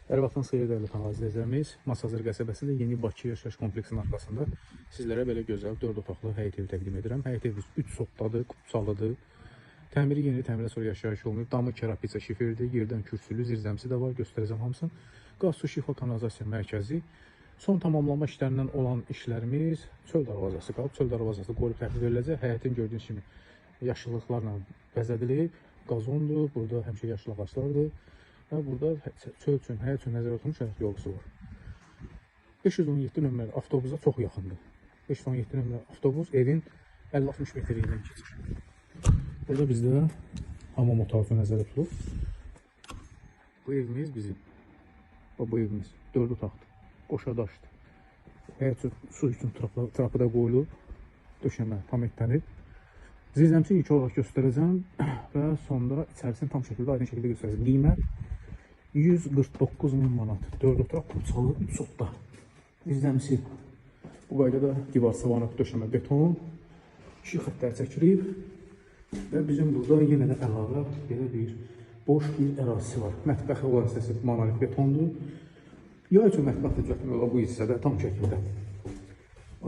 Hər vaxtın xeyir dəyərli kanal izləyicilərimiz, Masazır qəsəbəsində yeni Bakı yaşayış kompleksinin arxasında sizlərə belə gözəl 4 otaqlı həyət evi təqdim edirəm. Həyət evimiz 3 sotdadır, qutsalıdır. Təmiri yeni, təmirə sonra yaşayış olunub. Damı kerapitsa şifirdir, yerdən kürsülü, zirzəmsi də var, göstərəcəm hamısını. Qaz, su, şifa, kanalizasiya mərkəzi. Son tamamlanma işlərindən olan işlərimiz çöl darvazası qalıb. Çöl darvazası qoyulub təhvil veriləcək. Həyətin gördüyünüz kimi yaşıllıqlarla bəzədilib, qazondur, burada həmişə yaşıl ağaclardır. Və burada çöl üçün, həyat üçün nəzərdə tutulmuş həyat yolcusu var. 517 nömrəli avtobusa çox yaxındır. 517 nömrəli avtobus evin 50-60 metrliyindən keçir. Burada bizdə hamam otağı üçün nəzərdə tutulub. Bu evimiz bizim. Bu evimiz 4 otaqdır. Qoşa daşdır. Həyat üçün, su üçün trapı da qoyulub. Döşəmə tam etdənib. Zirzəmsi ilk olaraq göstərəcəm və sonra içərisini tam şəkildə, aydın şəkildə göstərəcəm. Qiymət 149.000 manat. 4 otaq qutsalı 3 sotda. Zirzəmsi bu qaydada divar sıvanıq, döşəmə, beton, işıq xəttləri çəkilib və bizim burada yenə də əlavə belə bir boş bir ərazisi var. Mətbəxi olan hissəsi monolit betondur. Yay üçün mətbəx düzəltmək olar bu hissədə tam şəkildə.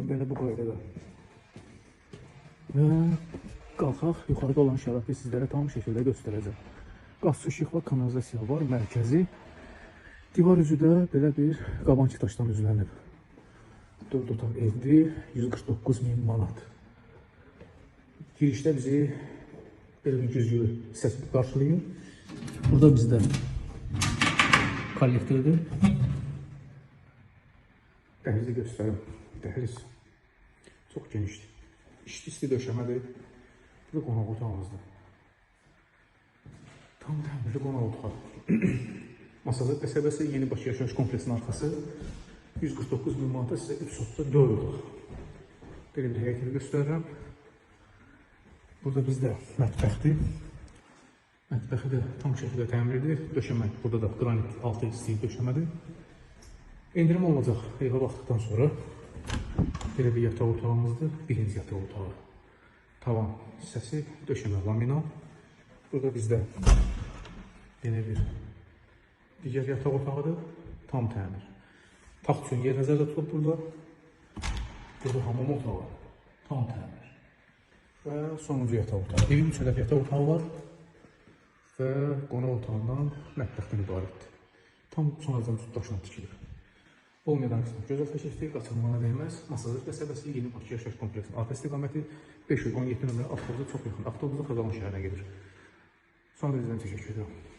Belə bu qaydada. Və qalxaq, yuxarıda olan şəraiti sizlərə tam şəkildə göstərəcəm. Qaz, su, işıq və kanalizasiya var, mərkəzi. Divar üzü də belə bir qabancı daşdan üzlənib. 4 otaq evdir, 149.000 manat. Girişdə bizi belə bir güzgülü hissəsi qarşılayır. Burada bizdə kollektordur. Dəhlizi göstərim. Dəhliz çox genişdir. İsti döşəmədir. Bu qonaq otağımızdır. Tam təmirli qonaq otağı. Masazır qəsəbəsi yeni Bakı yaşayış kompleksinin arxası 149.000 manata sizə 3 sotda 4 otaq. Belə bir həyətini göstərirəm. Burada bizdə mətbəxdir. Mətbəxi də tam şəkildə təmirlidir. Döşəmə, burada da qranit altı istəyir döşəmədir. Endirim olacaq evə baxdıqdan sonra. Belə bir yataq otağımızdır. Birinci yataq otağı. Tavan hissəsi, döşəmə, laminat. Burada bizdə belə bir digər yataq otağıdır. Tam təmir. Taxt üçün yer nəzərdə tutulub burada. Burada hamam otağı. Tam təmir. Və sonuncu yataq otağı. Evin 3 ədəd yataq otağı var. Və qonaq otağından mətbəxdən ibarətdir. Tam sonradan daşla tikilir. Olmayan qısmı gözəl təşəkdir, qaçılmana dəyməz. Masazır qəsəbəsi yeni Bakı yaşayış kompleksinin arxa istiqaməti 517 nömrəli avtobusa çox yaxın. Avtobusa Xırdalan şəhərinə gedir. Sonra da izləyən təşəkkür edirəm.